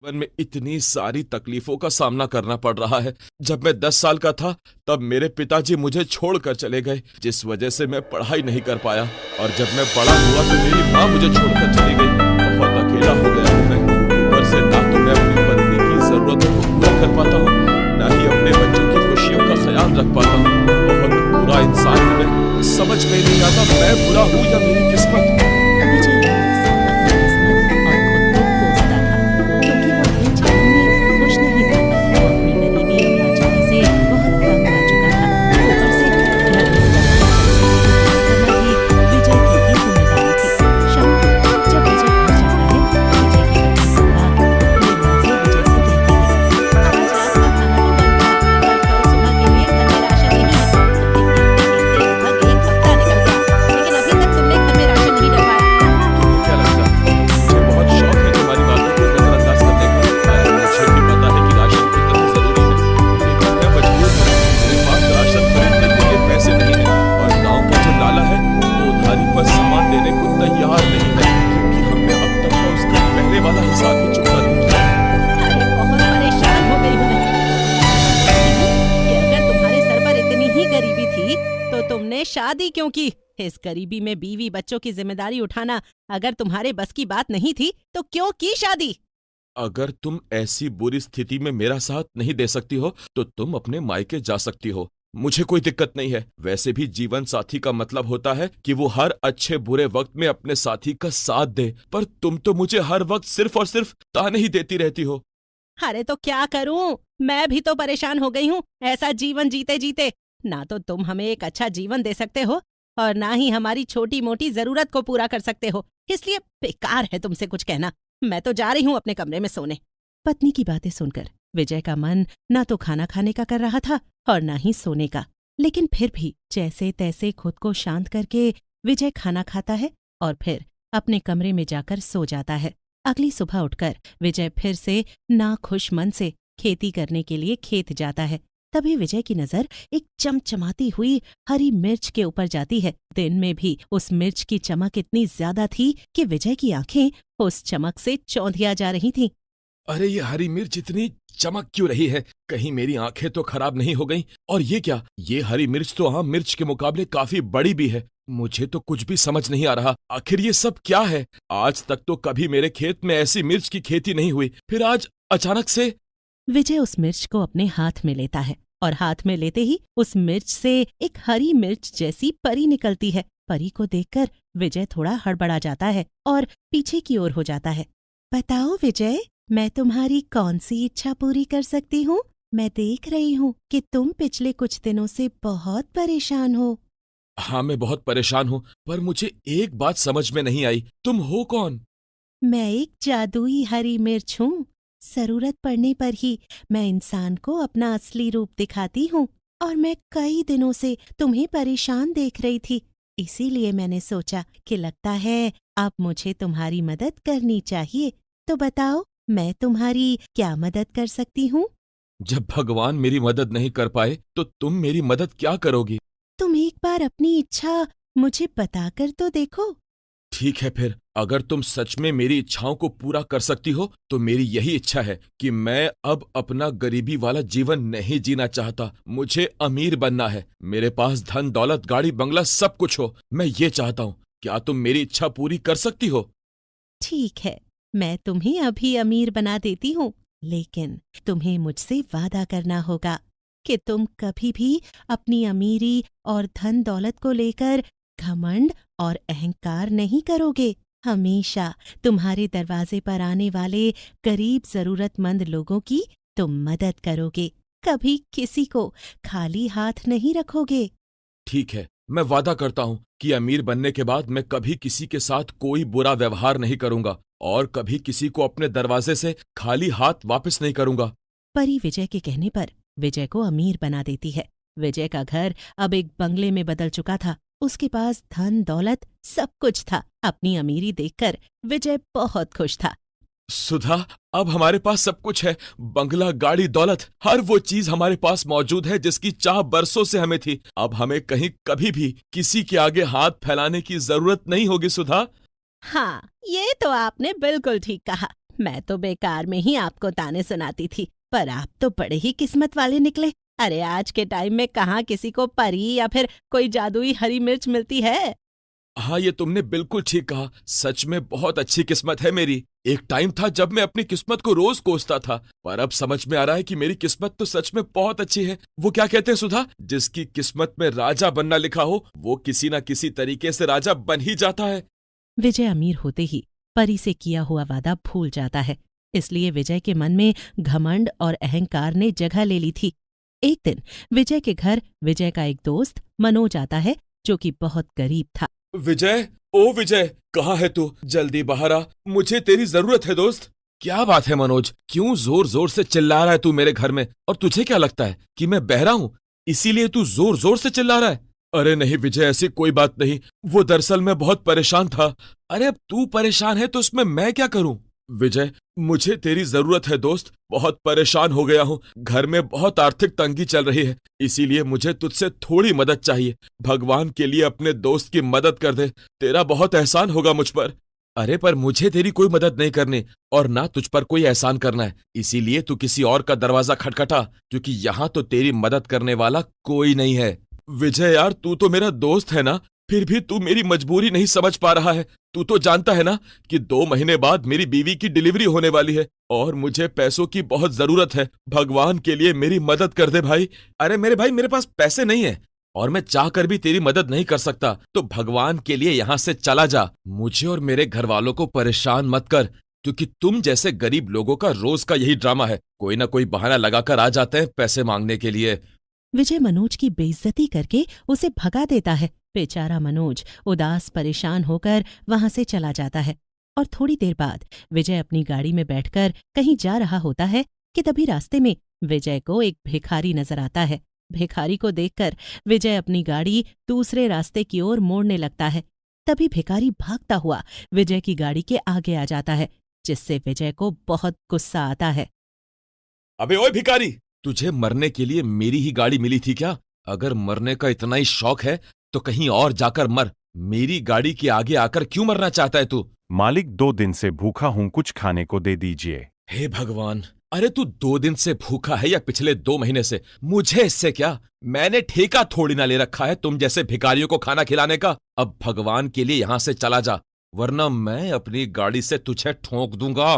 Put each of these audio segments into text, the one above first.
जीवन में इतनी सारी तकलीफों का सामना करना पड़ रहा है। जब मैं 10 साल का था तब मेरे पिताजी मुझे छोड़कर चले गए, जिस वजह से मैं पढ़ाई नहीं कर पाया। और जब मैं बड़ा हुआ तो मेरी माँ मुझे छोड़कर चली गई। बहुत अकेला हो गया हूँ मैं। ऊपर से ना तो मैं अपनी पत्नी की जरूरतों को पूरा कर पाता हूँ, ना ही अपने बच्चों की खुशियों का ख्याल रख पाता हूँ। बहुत बुरा इंसान हूँ मैं। समझ में नहीं आता मैं बुरा हूँ या मेरी किस्मत। विजय अपनी किस्मत और खुद को कोसता था, क्योंकि वो अपने जीवन में खुश नहीं था। वो अपनी गरीबी और लाचारी से बहुत तंग आ चुका था। ऊपर से घर में सब भी विजय की ही जिम्मेदारी थी। शाम को जब विजय घर जाता है, विजय की बहन सुधा अपने मन से विजय से कहती है, आज रात का खाना तो बन गया, पर कल सुबह के लिए घर में राशन नहीं है। लगभग एक हफ्ता निकल गया, लेकिन अभी तक तुमने घर में राशन नहीं डलवाया। तुम्हें क्या लगता है मुझे बहुत शौक है तुम्हारी बातों को नजरअंदाज करने का? मुझे भी पता है कि राशन कितना जरूरी है, लेकिन मैं मजबूर हूँ। मेरे पास राशन खरीदने के लिए पैसे नहीं है, और गांव का जो लाला है वो उधारी पर सामान देने को तैयार नहीं है, क्योंकि हमने अब तक का उसका पहले वाला हिसाब ही चुकता नहीं किया। अरे बहुत परेशान हो गई हूँ मैं। कि अगर तुम्हारे सर पर इतनी ही गरीबी थी तो तुमने शादी क्यों की? इस गरीबी में बीवी बच्चों की जिम्मेदारी उठाना अगर तुम्हारे बस की बात नहीं थी तो क्यों की शादी? अगर तुम ऐसी बुरी स्थिति में मेरा साथ नहीं दे सकती हो तो तुम अपने मायके जा सकती हो, मुझे कोई दिक्कत नहीं है। वैसे भी जीवन साथी का मतलब होता है कि वो हर अच्छे बुरे वक्त में अपने साथी का साथ दे, पर तुम तो मुझे हर वक्त सिर्फ और सिर्फ ताने ही देती रहती हो। अरे तो क्या करूं? मैं भी तो परेशान हो गई हूँ ऐसा जीवन जीते जीते। ना तो तुम हमें एक अच्छा जीवन दे सकते हो और ना ही हमारी छोटी मोटी जरूरत को पूरा कर सकते हो। इसलिए बेकार है तुमसे कुछ कहना। मैं तो जा रही हूँ अपने कमरे में सोने। पत्नी की बातें सुनकर विजय का मन ना तो खाना खाने का कर रहा था और ना ही सोने का, लेकिन फिर भी जैसे तैसे खुद को शांत करके विजय खाना खाता है और फिर अपने कमरे में जाकर सो जाता है। अगली सुबह उठकर विजय फिर से नाखुश मन से खेती करने के लिए खेत जाता है। तभी विजय की नजर एक चमचमाती हुई हरी मिर्च के ऊपर जाती है। दिन में भी उस मिर्च की चमक इतनी ज्यादा थी कि विजय की आंखें उस चमक से चौंधिया जा रही थीं। अरे ये हरी मिर्च इतनी चमक क्यों रही है? कहीं मेरी आंखें तो खराब नहीं हो गईं? और ये क्या, ये हरी मिर्च तो आम मिर्च के मुकाबले काफी बड़ी भी है। मुझे तो कुछ भी समझ नहीं आ रहा, आखिर ये सब क्या है? आज तक तो कभी मेरे खेत में ऐसी मिर्च की खेती नहीं हुई, फिर आज अचानक से। विजय उस मिर्च को अपने हाथ में लेता है और हाथ में लेते ही उस मिर्च से एक हरी मिर्च जैसी परी निकलती है। परी को देखकर विजय थोड़ा हड़बड़ा जाता है और पीछे की ओर हो जाता है। बताओ विजय, मैं तुम्हारी कौन सी इच्छा पूरी कर सकती हूँ? मैं देख रही हूँ कि तुम पिछले कुछ दिनों से बहुत परेशान हो। हाँ मैं बहुत परेशान हूँ, पर मुझे एक बात समझ में नहीं आई, तुम हो कौन? मैं एक जादुई हरी मिर्च हूँ। जरूरत पड़ने पर ही मैं इंसान को अपना असली रूप दिखाती हूँ और मैं कई दिनों से तुम्हें परेशान देख रही थी। इसीलिए मैंने सोचा कि लगता है अब मुझे तुम्हारी मदद करनी चाहिए। तो बताओ, मैं तुम्हारी क्या मदद कर सकती हूँ? जब भगवान मेरी मदद नहीं कर पाए तो तुम मेरी मदद क्या करोगी? तुम एक बार अपनी इच्छा मुझे बताकर तो देखो। ठीक है फिर, अगर तुम सच में मेरी इच्छाओं को पूरा कर सकती हो तो मेरी यही इच्छा है कि मैं अब अपना गरीबी वाला जीवन नहीं जीना चाहता। मुझे अमीर बनना है, मेरे पास धन दौलत गाड़ी बंगला सब कुछ हो, मैं ये चाहता हूँ। क्या तुम मेरी इच्छा पूरी कर सकती हो? ठीक है, मैं तुम्हें अभी अमीर बना देती हूँ, लेकिन तुम्हें मुझसे वादा करना होगा कि तुम कभी भी अपनी अमीरी और धन दौलत को लेकर घमंड और अहंकार नहीं करोगे। हमेशा तुम्हारे दरवाजे पर आने वाले गरीब जरूरतमंद लोगों की तुम मदद करोगे, कभी किसी को खाली हाथ नहीं रखोगे। ठीक है, मैं वादा करता हूँ कि अमीर बनने के बाद मैं कभी किसी के साथ कोई बुरा व्यवहार नहीं करूंगा और कभी किसी को अपने दरवाजे से खाली हाथ वापस नहीं करूंगा। परी विजय के कहने पर विजय को अमीर बना देती है। विजय का घर अब एक बंगले में बदल चुका था। उसके पास धन दौलत सब कुछ था। अपनी अमीरी देखकर विजय बहुत खुश था। सुधा, अब हमारे पास सब कुछ है, बंगला गाड़ी दौलत, हर वो चीज हमारे पास मौजूद है जिसकी चाह बरसों से हमें थी। अब हमें कहीं कभी भी किसी के आगे हाथ फैलाने की जरूरत नहीं होगी सुधा। हाँ, ये तो आपने बिल्कुल ठीक कहा। मैं तो बेकार में ही आपको ताने सुनाती थी, पर आप तो बड़े ही किस्मत वाले निकले। अरे आज के टाइम में कहाँ किसी को परी या फिर कोई जादुई हरी मिर्च मिलती है। हाँ, ये तुमने बिल्कुल ठीक कहा। सच में बहुत अच्छी किस्मत है मेरी। एक टाइम था जब मैं अपनी किस्मत को रोज कोसता था, पर अब समझ में आ रहा है कि मेरी किस्मत तो सच में बहुत अच्छी है। वो क्या कहते हैं सुधा, जिसकी किस्मत में राजा बनना लिखा हो वो किसी न किसी तरीके से राजा बन ही जाता है। विजय अमीर होते ही परी से किया हुआ वादा भूल जाता है, इसलिए विजय के मन में घमंड और अहंकार ने जगह ले ली थी। एक दिन विजय के घर विजय का एक दोस्त मनोज आता है, जो कि बहुत गरीब था। विजय, ओ विजय, कहाँ है तू? जल्दी बाहर आ, मुझे तेरी जरूरत है दोस्त। क्या बात है मनोज, क्यों जोर जोर से चिल्ला रहा है तू मेरे घर में? और तुझे क्या लगता है कि मैं बहरा हूँ इसीलिए तू जोर जोर से चिल्ला रहा है? अरे नहीं विजय, ऐसी कोई बात नहीं। वो दरअसल मैं बहुत परेशान था। अरे अब तू परेशान है तो उसमें मैं क्या करूं? विजय, मुझे तेरी जरूरत है दोस्त। बहुत परेशान हो गया हूं, घर में बहुत आर्थिक तंगी चल रही है, इसीलिए मुझे तुझसे थोड़ी मदद चाहिए। भगवान के लिए अपने दोस्त की मदद कर दे, तेरा बहुत एहसान होगा मुझ पर। अरे पर मुझे तेरी कोई मदद नहीं करनी और ना तुझ पर कोई एहसान करना है, इसीलिए तू किसी और का दरवाजा खटखटा, क्योंकि यहाँ तो तेरी मदद करने वाला कोई नहीं है। विजय यार, तू तो मेरा दोस्त है ना, फिर भी तू मेरी मजबूरी नहीं समझ पा रहा है। तू तो जानता है ना कि 2 महीने बाद मेरी बीवी की डिलीवरी होने वाली है और मुझे पैसों की बहुत जरूरत है। भगवान के लिए मेरी मदद कर दे भाई। अरे मेरे भाई, मेरे पास पैसे नहीं है और मैं चाहकर भी तेरी मदद नहीं कर सकता, तो भगवान के लिए यहाँ से चला जा। मुझे और मेरे घर वालों को परेशान मत कर, क्योंकि तुम जैसे गरीब लोगों का रोज का यही ड्रामा है, कोई ना कोई बहाना लगाकर आ जाते हैं पैसे मांगने के लिए। विजय मनोज की बेइज्जती करके उसे भगा देता है। बेचारा मनोज उदास परेशान होकर वहां से चला जाता है और थोड़ी देर बाद विजय अपनी गाड़ी में बैठकर कहीं जा रहा होता है कि तभी रास्ते में विजय को एक भिखारी नजर आता है। भिखारी को देखकर विजय अपनी गाड़ी दूसरे रास्ते की ओर मोड़ने लगता है। तभी भिखारी भागता हुआ विजय की गाड़ी के आगे आ जाता है, जिससे विजय को बहुत गुस्सा आता है। अबे ओए भिखारी, तुझे मरने के लिए मेरी ही गाड़ी मिली थी क्या? अगर मरने का इतना ही शौक है तो कहीं और जाकर मर, मेरी गाड़ी के आगे आकर क्यों मरना चाहता है तू? मालिक, 2 दिन से भूखा हूं, कुछ खाने को दे दीजिए। हे भगवान, अरे तू 2 दिन से भूखा है या पिछले 2 महीने से, मुझे इससे क्या? मैंने ठेका थोड़ी ना ले रखा है तुम जैसे भिखारियों को खाना खिलाने का। अब भगवान के लिए यहाँ से चला जा, वरना मैं अपनी गाड़ी से तुझे ठोक दूंगा।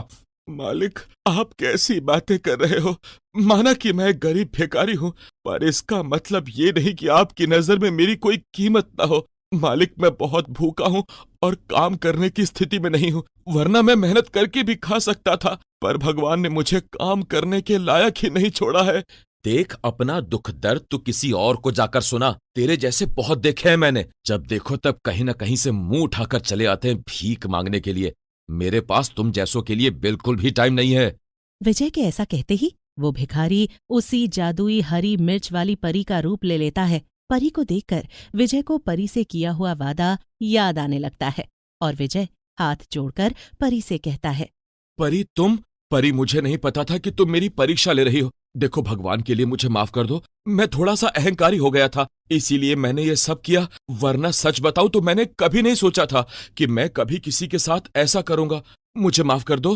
मालिक, आप कैसी बातें कर रहे हो? माना कि मैं गरीब भिखारी हूँ, पर इसका मतलब ये नहीं कि आपकी नजर में मेरी कोई कीमत ना हो। मालिक, मैं बहुत भूखा हूँ और काम करने की स्थिति में नहीं हूँ, वरना मैं मेहनत करके भी खा सकता था, पर भगवान ने मुझे काम करने के लायक ही नहीं छोड़ा है। देख, अपना दुख दर्द तू किसी और को जाकर सुना। तेरे जैसे बहुत देखे हैं मैंने, जब देखो तब कहीं ना कहीं से मुंह उठाकर चले आते हैं भीख मांगने के लिए। मेरे पास तुम जैसों के लिए बिल्कुल भी टाइम नहीं है। विजय के ऐसा कहते ही वो भिखारी उसी जादुई हरी मिर्च वाली परी का रूप ले लेता है। परी को देखकर विजय को परी से किया हुआ वादा याद आने लगता है और विजय हाथ जोड़कर परी से कहता है, परी, तुम? परी, मुझे नहीं पता था कि तुम मेरी परीक्षा ले रही हो। देखो, भगवान के लिए मुझे माफ कर दो, मैं थोड़ा सा अहंकारी हो गया था, इसीलिए मैंने ये सब किया, वरना सच बताऊं तो मैंने कभी नहीं सोचा था कि मैं कभी किसी के साथ ऐसा करूंगा। मुझे माफ कर दो।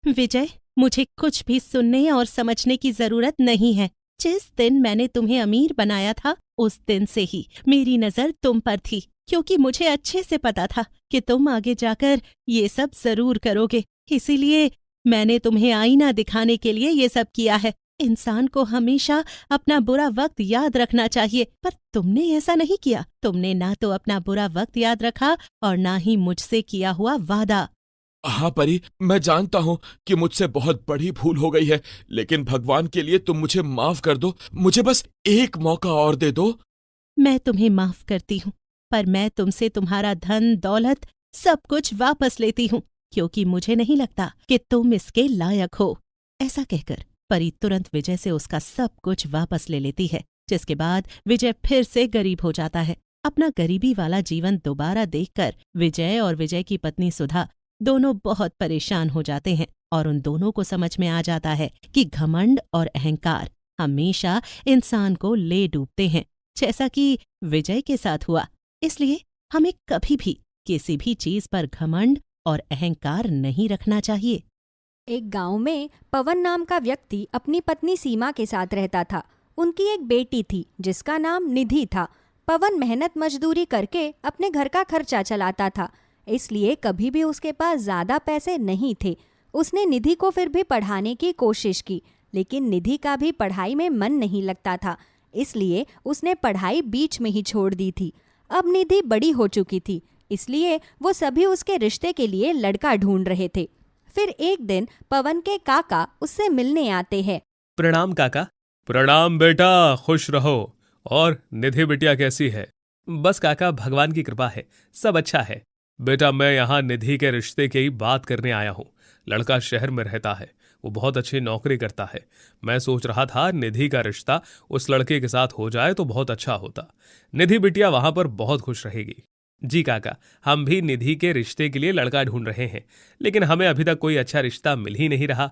विजय, मुझे कुछ भी सुनने और समझने की जरूरत नहीं है। जिस दिन मैंने तुम्हें अमीर बनाया था, उस दिन से ही मेरी नजर तुम पर थी, क्योंकि मुझे अच्छे से पता था कि तुम आगे जाकर ये सब जरूर करोगे। इसीलिए मैंने तुम्हें आईना दिखाने के लिए ये सब किया है। इंसान को हमेशा अपना बुरा वक्त याद रखना चाहिए, पर तुमने ऐसा नहीं किया। तुमने ना तो अपना बुरा वक्त याद रखा और ना ही मुझसे किया हुआ वादा। हाँ परी, मैं जानता हूँ कि मुझसे बहुत बड़ी भूल हो गई है, लेकिन भगवान के लिए तुम मुझे माफ कर दो। मुझे बस एक मौका और दे दो। मैं तुम्हें माफ करती हूँ, पर मैं तुमसे तुम्हारा धन दौलत सब कुछ वापस लेती हूँ, क्योंकि मुझे नहीं लगता कि तुम इसके लायक हो। ऐसा कहकर परी तुरंत विजय से उसका सब कुछ वापस ले लेती है, जिसके बाद विजय फिर से गरीब हो जाता है। अपना गरीबी वाला जीवन दोबारा देखकर विजय और विजय की पत्नी सुधा दोनों बहुत परेशान हो जाते हैं और उन दोनों को समझ में आ जाता है कि घमंड और अहंकार हमेशा इंसान को ले डूबते हैं, जैसा कि विजय के साथ हुआ। इसलिए हमें कभी भी किसी भी चीज पर घमंड और अहंकार नहीं रखना चाहिए। एक गांव में पवन नाम का व्यक्ति अपनी पत्नी सीमा के साथ रहता था। उनकी एक बेटी थी जिसका नाम निधि था। पवन मेहनत मजदूरी करके अपने घर का खर्चा चलाता था, इसलिए कभी भी उसके पास ज़्यादा पैसे नहीं थे। उसने निधि को फिर भी पढ़ाने की कोशिश की, लेकिन निधि का भी पढ़ाई में मन नहीं लगता था, इसलिए उसने पढ़ाई बीच में ही छोड़ दी थी। अब निधि बड़ी हो चुकी थी, इसलिए वो सभी उसके रिश्ते के लिए लड़का ढूंढ रहे थे। फिर एक दिन पवन के काका उससे मिलने आते हैं। प्रणाम काका। प्रणाम बेटा, खुश रहो। और निधि बिटिया कैसी है? बस काका, भगवान की कृपा है, सब अच्छा है। बेटा, मैं यहाँ निधि के रिश्ते की ही बात करने आया हूँ। लड़का शहर में रहता है, वो बहुत अच्छी नौकरी करता है। मैं सोच रहा था निधि का रिश्ता उस लड़के के साथ हो जाए तो बहुत अच्छा होता। निधि बिटिया वहां पर बहुत खुश रहेगी। जी काका, हम भी निधि के रिश्ते के लिए लड़का ढूंढ रहे हैं, लेकिन हमें अभी तक कोई अच्छा रिश्ता मिल ही नहीं रहा।